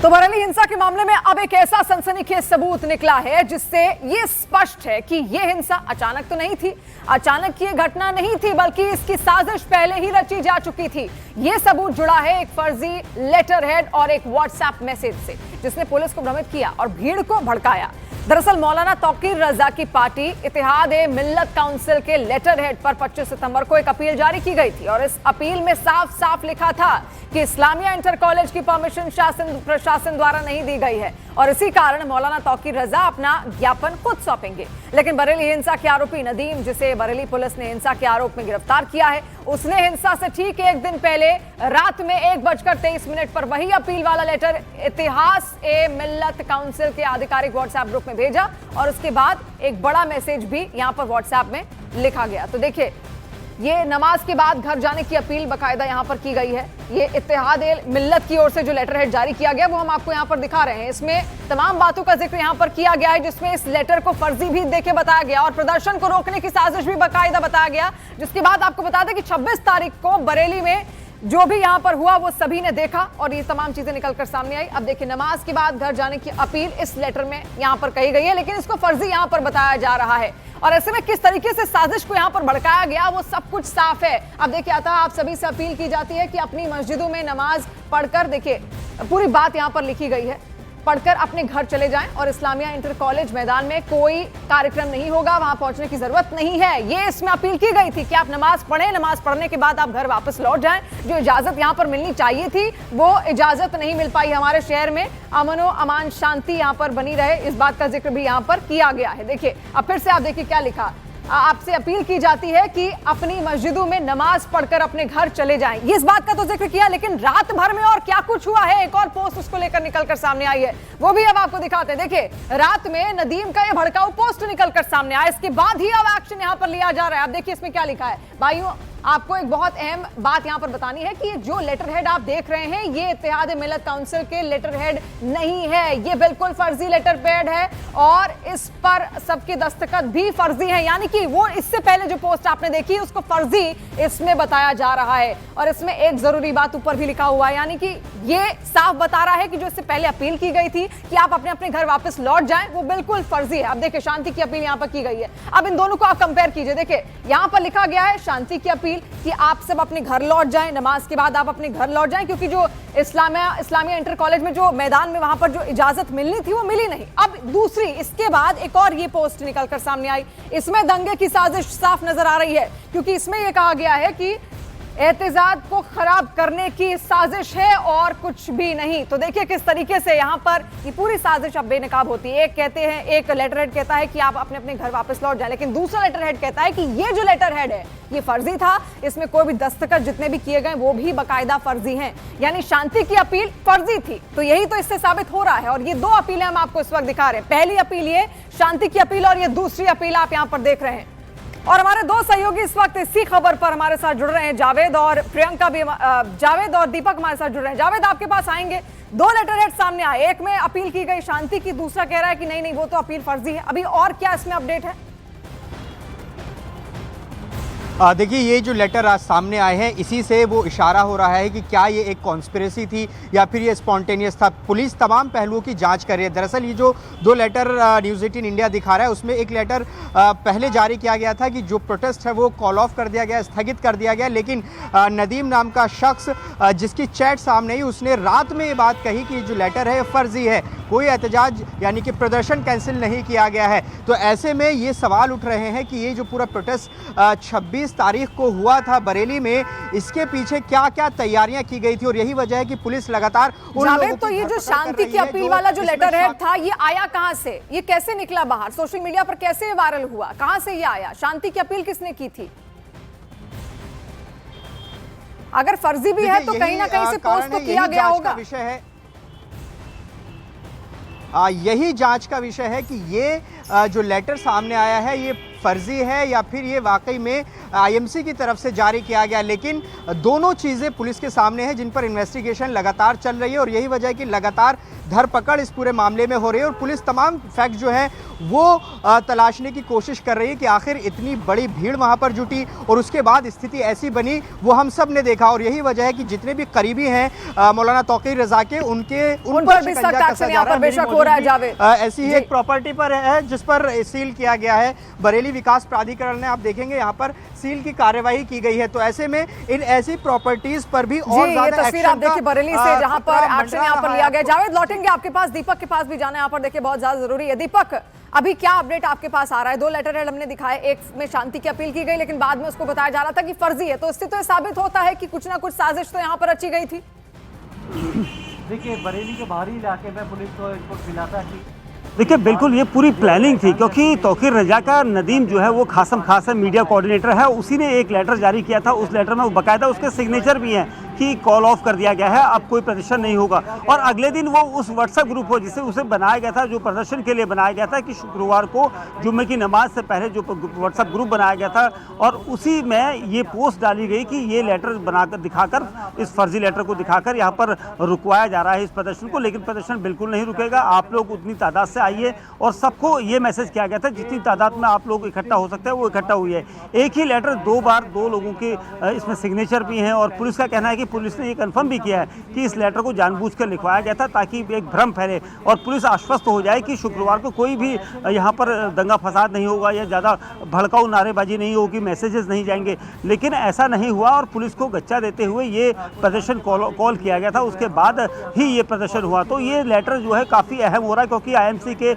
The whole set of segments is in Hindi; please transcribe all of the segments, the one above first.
तो बरेली हिंसा के मामले में अब एक ऐसा सनसनीखेज सबूत निकला है जिससे ये स्पष्ट है कि ये हिंसा अचानक तो नहीं थी, अचानक की ये घटना नहीं थी, बल्कि इसकी साजिश पहले ही रची जा चुकी थी। ये सबूत जुड़ा है एक फर्जी लेटर हेड और एक व्हाट्सएप मैसेज से, जिसने पुलिस को भ्रमित किया और भीड़ को भड़काया। दरअसल मौलाना तौकीर रजा की पार्टी इत्तेहाद-ए-मिल्लत काउंसिल के लेटर हेड पर 25 सितंबर को एक अपील जारी की गई थी और इस अपील में साफ साफ लिखा था कि इस्लामिया इंटर कॉलेज की परमिशन प्रशासन द्वारा नहीं दी गई है और इसी कारण मौलाना तौकीर रजा अपना ज्ञापन खुद सौंपेंगे। लेकिन बरेली हिंसा के आरोपी नदीम, जिसे बरेली पुलिस ने हिंसा के आरोप में गिरफ्तार किया है, उसने हिंसा से ठीक एक दिन पहले रात में 1:23 पर वही अपील वाला लेटर इत्तेहाद-ए-मिल्लत काउंसिल के आधिकारिक व्हाट्सएप ग्रुप में भेजा और उसके बाद एक बड़ा मैसेज भी यहां पर व्हाट्सएप में लिखा गया। तो देखिए, ये नमाज के बाद घर जाने की अपील बाकायदा यहां पर की गई है। ये इत्तेहाद-ए-मिल्लत की ओर से जो लेटर हेड जारी किया गया वो हम आपको यहां पर दिखा रहे हैं। इसमें तमाम बातों का जिक्र यहां पर किया गया है, जिसमें इस लेटर को फर्जी भी देके बताया गया और प्रदर्शन को रोकने की साजिश भी बाकायदा बताया गया। जिसके बाद आपको बता दें कि 26 तारीख को बरेली में जो भी यहां पर हुआ वो सभी ने देखा और ये तमाम चीजें निकलकर सामने आई। अब देखिए, नमाज के बाद घर जाने की अपील इस लेटर में यहां पर कही गई है, लेकिन इसको फर्जी यहां पर बताया जा रहा है और ऐसे में किस तरीके से साजिश को यहां पर भड़काया गया वो सब कुछ साफ है। अब देखिए, आता आप सभी से अपील की जाती है कि अपनी मस्जिदों में नमाज पढ़कर, देखिए पूरी बात यहां पर लिखी गई है, पढ़कर अपने घर चले जाएं और इस्लामिया इंटर कॉलेज मैदान में कोई कार्यक्रम नहीं होगा, वहां पहुंचने की जरूरत नहीं है। ये इसमें अपील की गई थी कि आप नमाज पढ़ें, नमाज पढ़ने के बाद आप घर वापस लौट जाएं। जो इजाजत यहां पर मिलनी चाहिए थी वो इजाजत नहीं मिल पाई। हमारे शहर में अमनो अमान शांति यहां पर बनी रहे, इस बात का जिक्र भी यहां पर किया गया है। देखिए, अब फिर से आप देखिए क्या लिखा, आपसे अपील की जाती है कि अपनी मस्जिदों में नमाज पढ़कर अपने घर चले जाएं। ये इस बात का तो जिक्र किया, लेकिन रात भर में और क्या कुछ हुआ है, एक और पोस्ट उसको लेकर निकलकर सामने आई है, वो भी अब आपको दिखाते हैं। देखिए, रात में नदीम का ये भड़काऊ पोस्ट निकलकर सामने आया, इसके बाद ही अब एक्शन यहां पर लिया जा रहा है। अब देखिए इसमें क्या लिखा है। भाइयों, आपको एक बहुत अहम बात यहां पर बतानी है कि ये जो लेटर हेड आप देख रहे हैं ये इत्तेहाद-ए-मिल्लत काउंसिल के लेटर हेड नहीं है, ये बिल्कुल फर्जी लेटर पैड है और इस पर सबके दस्तखत भी फर्जी हैं। यानी कि वो इससे पहले जो पोस्ट आपने देखी उसको फर्जी इसमें बताया जा रहा है और इसमें एक जरूरी बात ऊपर भी लिखा हुआ है, यानी कि ये साफ बता रहा है कि जो इससे पहले अपील की गई थी कि आप अपने अपने घर वापस लौट जाएं, वो बिल्कुल फर्जी है। अब देखिए, शांति की अपील यहां पर की गई है। अब इन दोनों को आप कंपेयर कीजिए। देखिए, यहां पर लिखा गया है शांति की अपील कि आप सब अपने घर लौट जाएं, नमाज के बाद आप अपने घर लौट जाएं, क्योंकि जो इस्लामिया इंटर कॉलेज में जो मैदान में वहां पर जो इजाजत मिलनी थी वो मिली नहीं। अब दूसरी, इसके बाद एक और ये पोस्ट निकलकर सामने आई, इसमें दंगे की साजिश साफ नजर आ रही है, क्योंकि इसमें यह कहा गया है कि एहतजाज को खराब करने की साजिश है और कुछ भी नहीं। तो देखिए किस तरीके से यहाँ पर ये पूरी साजिश अब बेनकाब होती है। एक कहते हैं, एक लेटर हेड कहता है कि आप अपने अपने घर वापस लौट जाएं, लेकिन दूसरा लेटर हेड कहता है कि ये जो लेटर हेड है ये फर्जी था, इसमें कोई भी दस्तखत जितने भी किए गए वो भी बाकायदा फर्जी हैं, यानी शांति की अपील फर्जी थी। तो यही तो इससे साबित हो रहा है और ये दो अपीलें हम आपको इस वक्त दिखा रहे हैं। पहली अपील ये शांति की अपील और ये दूसरी अपील आप यहाँ पर देख रहे हैं। और हमारे दो सहयोगी इस वक्त इसी खबर पर हमारे साथ जुड़ रहे हैं, जावेद और प्रियंका भी, जावेद और दीपक हमारे साथ जुड़ रहे हैं। जावेद, आपके पास आएंगे। दो लेटर हेड सामने आए, एक में अपील की गई शांति की, दूसरा कह रहा है कि नहीं नहीं वो तो अपील फर्जी है। अभी और क्या इसमें अपडेट है? देखिए, ये जो लेटर आज सामने आए हैं इसी से वो इशारा हो रहा है कि क्या ये एक कॉन्स्पिरेसी थी या फिर ये स्पॉन्टेनियस था। पुलिस तमाम पहलुओं की जांच कर रही है। दरअसल ये जो दो लेटर न्यूज़ 18 इंडिया दिखा रहा है उसमें एक लेटर पहले जारी किया गया था कि जो प्रोटेस्ट है वो कॉल ऑफ कर दिया गया, स्थगित कर दिया गया, लेकिन नदीम नाम का शख्स जिसकी चैट सामने आई उसने रात में ये बात कही कि जो लेटर है फर्जी है, कोई एहतजाज यानी कि प्रदर्शन कैंसिल नहीं किया गया है। तो ऐसे में ये सवाल उठ रहे हैं कि ये जो पूरा प्रोटेस्ट 26 तारीख को हुआ था बरेली में, इसके पीछे क्या क्या तैयारियां की गई थी और यही वजह है कि पुलिस लगातार तो ये जो शांति की अपील वाला जो लेटर हेड था ये आया कहां से, ये कैसे निकला बाहर, सोशल मीडिया पर कैसे वायरल हुआ, कहां से ये आया? शांति की अपील किसने की थी? अगर फर्जी भी है तो कहीं ना कहीं से पोस्ट तो किया गया होगा। विषय है, यही जांच का विषय है कि ये जो लेटर सामने आया है ये फर्जी है या फिर ये वाकई में आईएमसी की तरफ से जारी किया गया। लेकिन दोनों चीज़ें पुलिस के सामने हैं जिन पर इन्वेस्टिगेशन लगातार चल रही है और यही वजह है कि लगातार धरपकड़ इस पूरे मामले में हो रही है और पुलिस तमाम फैक्ट जो है वो तलाशने की कोशिश कर रही है कि आखिर इतनी बड़ी भीड़ वहां पर जुटी और उसके बाद स्थिति ऐसी बनी, वो हम सब ने देखा। और यही वजह है कि जितने भी करीबी हैं मौलाना तौकीर रज़ा के, उन पर भी सख्त एक्शन यहां पर बेशक हो रहा है। जावेद, ऐसी ही एक प्रॉपर्टी पर है जिस पर सील किया गया है, बरेली विकास प्राधिकरण ने, आप देखेंगे यहाँ पर सील की कार्यवाही की गई है। तो ऐसे में इन ऐसी प्रॉपर्टीज पर भी और ज्यादा तस्वीर आप देखिए बरेली से, जहां पर एक्शन यहाँ पर लिया गया। जावेद, लौटेंगे आपके पास, दीपक के पास भी जाना है यहाँ पर, देखिए बहुत ज्यादा जरूरी है। दीपक, अभी क्या अपडेट आपके पास आ रहा है? 2 लेटर हेड हमने दिखाए, एक में शांति की अपील की गई लेकिन बाद में उसको बताया जा रहा था कि फर्जी है, तो इससे तो साबित होता है कि कुछ ना कुछ साजिश तो यहाँ पर रची गई थी। देखिए, बरेली के बाहरी इलाके में पुलिस को इनपुट मिला था कि देखिए बिल्कुल ये पूरी प्लानिंग थी, क्योंकि तौकीर रज़ा का नदीम जो है वो खासम खास मीडिया कोऑर्डिनेटर है, उसी ने एक लेटर जारी किया था। उस लेटर में बाकायदा उसके सिग्नेचर भी हैं कि कॉल ऑफ कर दिया गया है, अब कोई प्रदर्शन नहीं होगा। और अगले दिन वो उस व्हाट्सएप ग्रुप को जिसे उसे बनाया गया था, जो प्रदर्शन के लिए बनाया गया था, कि शुक्रवार को जुम्मे की नमाज से पहले जो व्हाट्सएप ग्रुप बनाया गया था, और उसी में ये पोस्ट डाली गई कि ये लेटर बनाकर दिखाकर, इस फर्जी लेटर को दिखाकर यहाँ पर रुकवाया जा रहा है इस प्रदर्शन को। लेकिन प्रदर्शन बिल्कुल नहीं रुकेगा, आप लोग उतनी तादाद से आइए। और सबको ये मैसेज किया गया था जितनी तादाद में आप लोग इकट्ठा हो सकते हैं वो इकट्ठा हुई है। एक ही लेटर 2 बार 2 लोगों के इसमें सिग्नेचर भी हैं, और पुलिस का कहना है कि पुलिस ने ये कंफर्म भी किया है कि इस लेटर को जानबूझकर लिखवाया गया था ताकि एक भ्रम फैले और पुलिस आश्वस्त हो जाए कि शुक्रवार को कोई भी यहाँ पर दंगा फसाद नहीं होगा या ज़्यादा भड़काऊ नारेबाजी नहीं होगी, मैसेजेस नहीं जाएंगे। लेकिन ऐसा नहीं हुआ और पुलिस को गच्चा देते हुए ये प्रदर्शन कॉल किया गया था, उसके बाद ही ये प्रदर्शन हुआ। तो ये लेटर जो है काफ़ी अहम हो रहा है, क्योंकि IMC के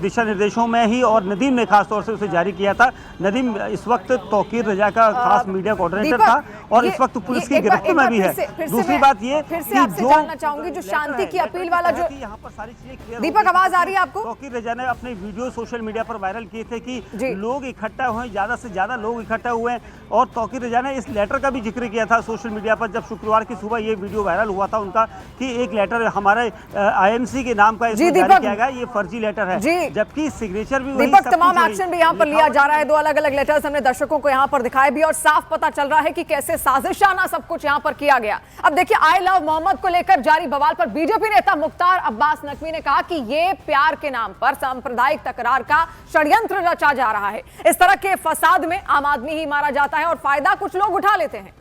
दिशा निर्देशों में ही, और नदीम ने खास तौर से उसे जारी किया था। नदीम इस वक्त तौकीर रज़ा का खास मीडिया कोऑर्डिनेटर था और इस वक्त पुलिस की गिरफ्त में भी है। दूसरी बात ये फिर से आपसे जानना चाहूंगी, जो शांति की अपील वाला जो यहाँ पर सारी चीजें, दीपक आवाज आ रही है आपको? तौकीर रज़ा ने अपने वीडियो सोशल मीडिया पर वायरल किए थे कि लोग इकट्ठा हुए, ज्यादा से ज्यादा लोग इकट्ठा हुए हैं, और तौकीर रज़ा ने इस लेटर का भी जिक्र किया था सोशल मीडिया पर जब शुक्रवार की सुबह ये वीडियो वायरल हुआ था उनका, कि एक लेटर हमारे IMC के नाम का इसमें जारी किया गया, ये फर्जी लेटर है, जबकि सिग्नेचर भी दीपक, तमाम एक्शन भी यहाँ पर लिया जा रहा है। 2 अलग-अलग लेटर्स हमने दर्शकों को यहाँ पर दिखाए भी और साफ पता चल रहा है कि कैसे साजिशाना सब कुछ यहाँ पर किया गया। अब देखिए, आई लव मोहम्मद को लेकर जारी बवाल पर बीजेपी नेता मुख्तार अब्बास नकवी ने कहा कि ये प्यार के नाम पर सांप्रदायिक तकरार का षड्यंत्र रचा जा रहा है। इस तरह के फसाद में आम आदमी ही मारा जाता है और फायदा कुछ लोग उठा लेते हैं।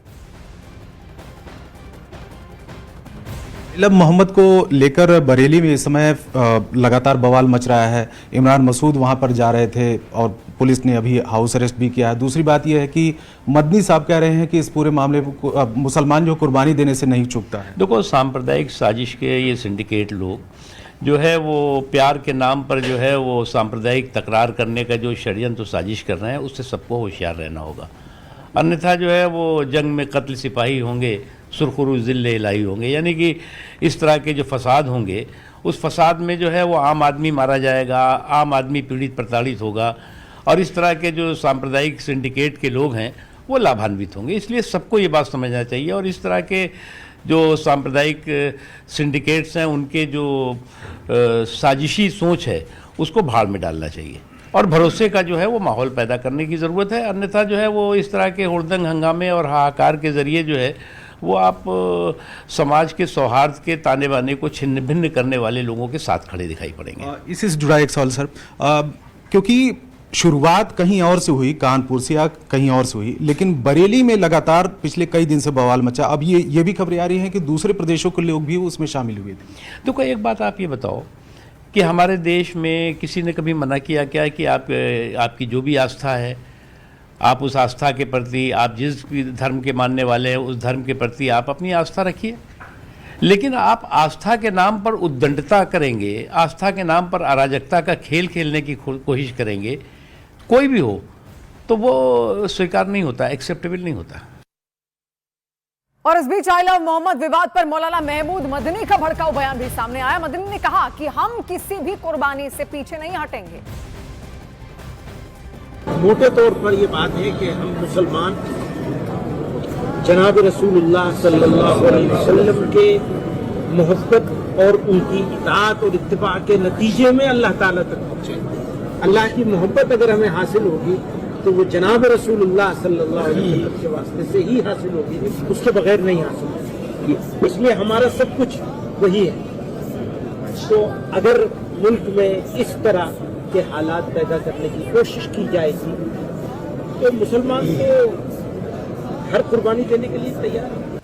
लब मोहम्मद को लेकर बरेली में इस समय लगातार बवाल मच रहा है। इमरान मसूद वहां पर जा रहे थे और पुलिस ने अभी हाउस अरेस्ट भी किया है। दूसरी बात यह है कि मदनी साहब कह रहे हैं कि इस पूरे मामले को मुसलमान जो कुर्बानी देने से नहीं चूकता है। देखो, सांप्रदायिक साजिश के ये सिंडिकेट लोग जो है वो प्यार के नाम पर जो है वो सांप्रदायिक तकरार करने का जो षड्यंत्र साजिश कर रहे हैं, उससे सबको होशियार रहना होगा। अन्यथा जो है वो जंग में कत्ल सिपाही होंगे, सुरखुरु ज़िल्ले इलाही होंगे। यानी कि इस तरह के जो फसाद होंगे, उस फसाद में जो है वो आम आदमी मारा जाएगा, आम आदमी पीड़ित प्रताड़ित होगा, और इस तरह के जो सांप्रदायिक सिंडिकेट के लोग हैं वो लाभान्वित होंगे। इसलिए सबको ये बात समझना चाहिए, और इस तरह के जो सांप्रदायिक सिंडिकेट्स हैं उनके जो साजिशी सोच है उसको भाड़ में डालना चाहिए, और भरोसे का जो है वो माहौल पैदा करने की ज़रूरत है। अन्यथा जो है वो इस तरह के हुड़दंग हंगामे और हाहाकार के ज़रिए जो है वो आप समाज के सौहार्द के ताने बाने को छिन्न भिन्न करने वाले लोगों के साथ खड़े दिखाई पड़ेंगे। इससे जुड़ा एक सवाल सर, क्योंकि शुरुआत कहीं और से हुई, कानपुर से या कहीं और से हुई, लेकिन बरेली में लगातार पिछले कई दिन से बवाल मचा। अब ये भी खबरें आ रही हैं कि दूसरे प्रदेशों के लोग भी उसमें शामिल हुए थे। तो कोई एक बात आप ये बताओ कि हमारे देश में किसी ने कभी मना किया क्या कि आपकी जो भी आस्था है, आप उस आस्था के प्रति, आप जिस भी धर्म के मानने वाले हैं उस धर्म के प्रति आप अपनी आस्था रखिए। लेकिन आप आस्था के नाम पर उद्दंडता करेंगे, आस्था के नाम पर अराजकता का खेल खेलने की कोशिश करेंगे, कोई भी हो, तो वो स्वीकार नहीं होता, एक्सेप्टेबल नहीं होता। और इस बीच आई लव मोहम्मद विवाद पर मौलाना महमूद मदनी का भड़काऊ बयान भी सामने आया। मदनी ने कहा कि हम किसी भी कुर्बानी से पीछे नहीं हटेंगे। मोटे तौर पर यह बात है कि हम मुसलमान जनाब रसूलुल्लाह सल्लल्लाहु अलैहि वसल्लम के मोहब्बत और उनकी इताअत और इत्तिबा के नतीजे में अल्लाह ताला तक पहुँचे। अल्लाह की मोहब्बत अगर हमें हासिल होगी तो वो जनाब रसूलुल्लाह सल्लल्लाहु अलैहि वसल्लम के वास्ते से ही हासिल होगी, उसके बगैर नहीं हासिल होगी। इसलिए हमारा सब कुछ वही है। तो अगर मुल्क में इस तरह के हालात पैदा करने की कोशिश की जाएगी तो मुसलमान तो हर कुर्बानी देने के लिए तैयार है।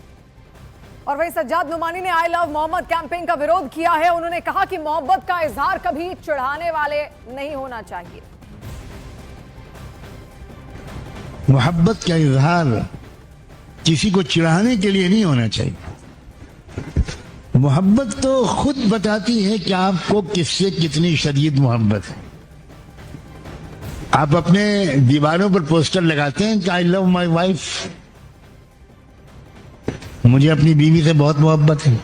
और वहीं सज्जाद नुमानी ने आई लव मोहम्मद कैंपेन का विरोध किया है। उन्होंने कहा कि मोहब्बत का इजहार कभी चिढ़ाने वाले नहीं होना चाहिए। मोहब्बत का इजहार किसी को चिढ़ाने के लिए नहीं होना चाहिए। मोहब्बत तो खुद बताती है कि आपको किससे कितनी शदीद मोहब्बत है। आप अपने दीवारों पर पोस्टर लगाते हैं कि आई लव माई वाइफ, मुझे अपनी बीवी से बहुत मोहब्बत है।